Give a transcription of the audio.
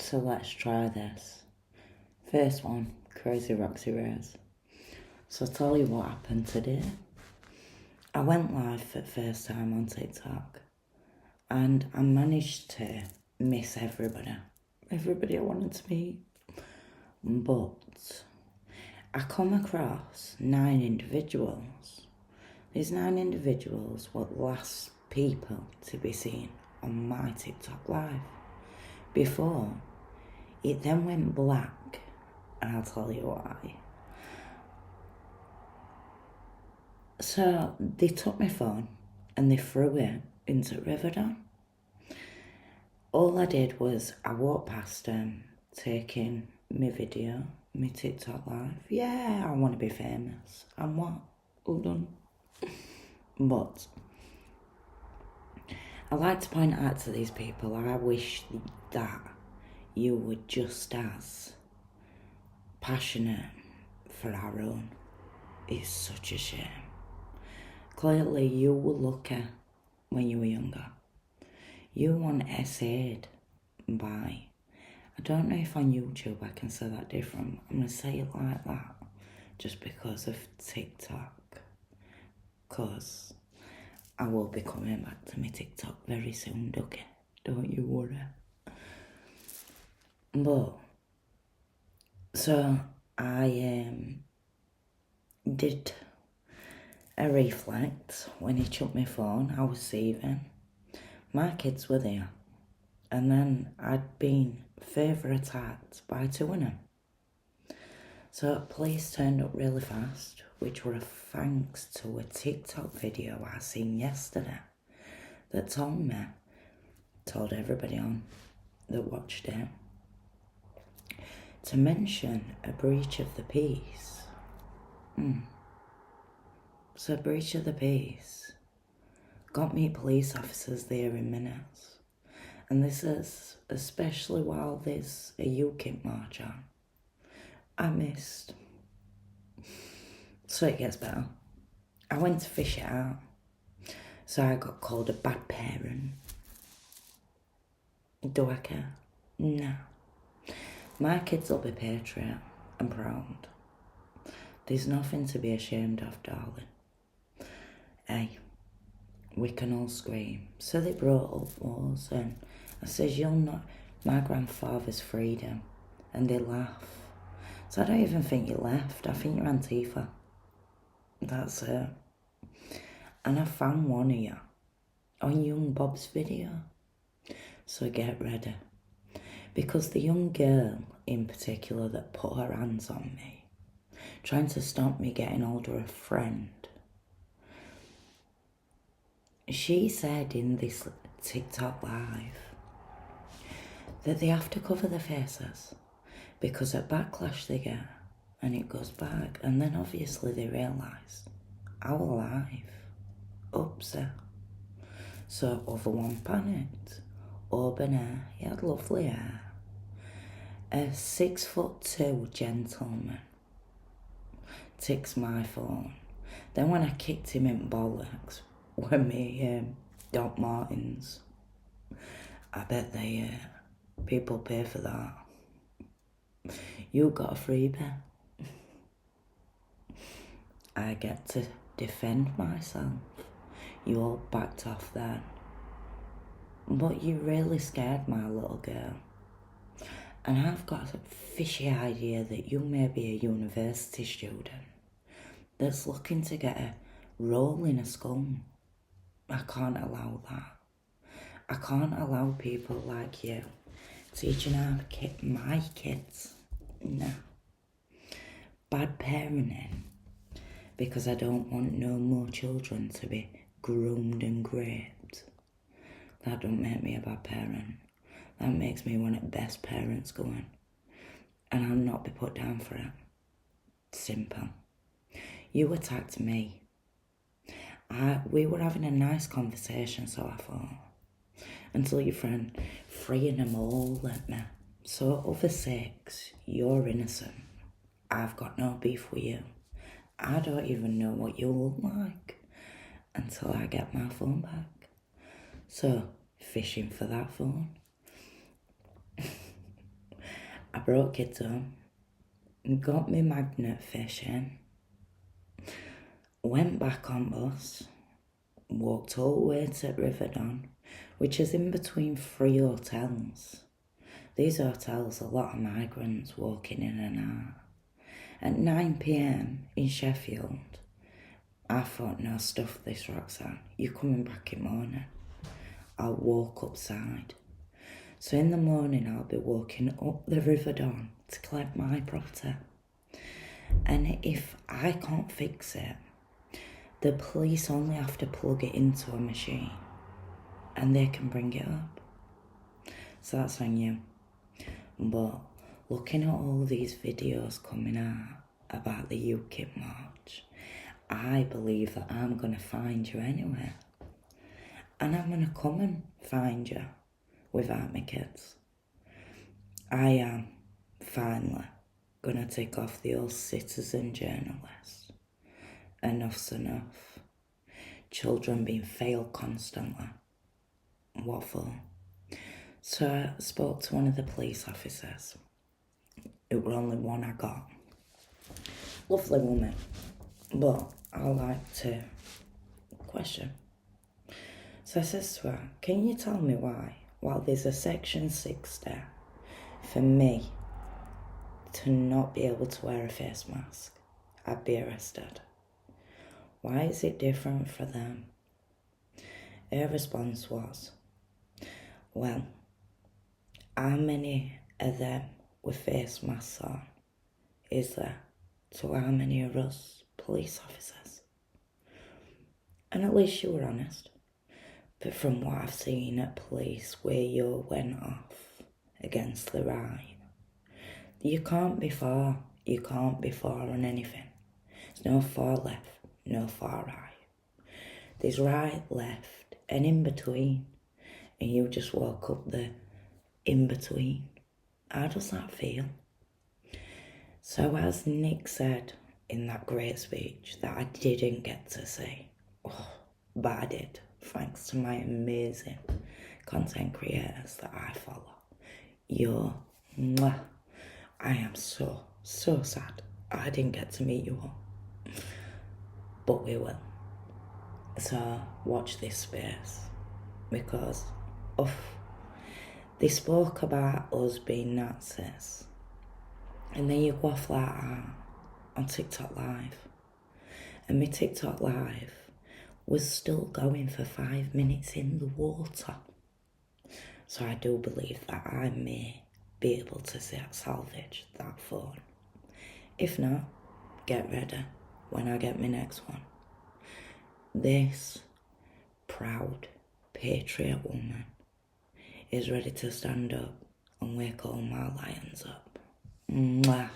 So let's try this. First one, Crazy Roxy Rose. So I'll tell you what happened today. I went live for the first time on TikTok and I managed to miss everybody. Everybody I wanted to meet. But I come across 9 individuals. These 9 individuals were the last people to be seen on my TikTok live. Before, it then went black, and I'll tell you why. So they took my phone and they threw it into Riverdale. All I did was I walked past them, taking my video, my TikTok live. Yeah, I want to be famous. And what? All done. But I like to point out to these people, I wish that you were just as passionate for our own. It's such a shame. Clearly, you were lucky when you were younger. You weren't essayed by, I don't know if on YouTube I can say that different. I'm going to say it like that just because of TikTok. Because I will be coming back to my TikTok very soon, Ducky. Don't you worry. But, so I did a reflect when he took my phone. I was saving. My kids were there. And then I'd been further attacked by 2 of them. So police turned up really fast, which were thanks to a TikTok video I seen yesterday that told everybody on that watched it, to mention a breach of the peace. So a breach of the peace got me police officers there in minutes. And this is especially while there's a UKIP march on. I missed. So it gets better. I went to fish it out. So I got called a bad parent. Do I care? No. My kids will be patriot and proud. There's nothing to be ashamed of, darling. Hey, we can all scream. So they brought up wars and I says, you'll not my grandfather's freedom. And they laugh. So I don't even think you left. I think you're Antifa. That's it. And I found one of you on Young Bob's video. So get ready. Because the young girl in particular that put her hands on me, trying to stop me getting hold of a friend, she said in this TikTok live that they have to cover their faces because of backlash they get and it goes back. And then obviously they realise our life upset. So other one panicked. Auburn hair, he had lovely hair. A 6'2" gentleman ticks my phone. Then when I kicked him in bollocks with me Doc Martens, I bet they people pay for that. You got a freebie. I get to defend myself. You all backed off then. But you really scared my little girl. And I've got a fishy idea that you may be a university student that's looking to get a role in a school. I can't allow that. I can't allow people like you teaching my kids. No. Bad parenting. Because I don't want no more children to be groomed and raped. That don't make me a bad parent. That makes me one of the best parents going. And I'll not be put down for it. Simple. You attacked me. We were having a nice conversation, so I thought. Until your friend freeing them all at me. So over 6, you're innocent. I've got no beef with you. I don't even know what you look like until I get my phone back. So, fishing for that phone. I broke it down, got me magnet fishing, went back on bus, walked all the way to Riverdon, which is in between 3 hotels. These hotels, a lot of migrants walking in and out. At 9 p.m. in Sheffield, I thought, no, stuff this, Roxanne. You're coming back in the morning. I'll walk upside. So in the morning, I'll be walking up the Riverdon to collect my property. And if I can't fix it, the police only have to plug it into a machine and they can bring it up. So that's on you. But looking at all these videos coming out about the UKIP march, I believe that I'm going to find you anyway. And I'm going to come and find you without my kids. I am finally going to take off the old citizen journalist. Enough's enough. Children being failed constantly. What for? So I spoke to one of the police officers. It was only one I got. Lovely woman. But I like to question. So I says to her, can you tell me why, while there's a section 60 for me to not be able to wear a face mask, I'd be arrested? Why is it different for them? Her response was, well, how many of them with face masks on is there to how many of us police officers? And at least you were honest. But from what I've seen at police where you went off against the right, you can't be far. You can't be far on anything. There's no far left, no far right. There's right, left, and in between. And you just walk up the in between. How does that feel? So as Nick said in that great speech that I didn't get to say, but I did, thanks to my amazing content creators that I follow. Mwah. I am so sad I didn't get to meet you all. But we will. So watch this space, because they spoke about us being Nazis, and then you go off like that on TikTok Live, and my TikTok Live was still going for 5 minutes in the water. So I do believe that I may be able to salvage that phone. If not, get ready when I get my next one. This proud patriot woman is ready to stand up and wake all my lions up. Mwah.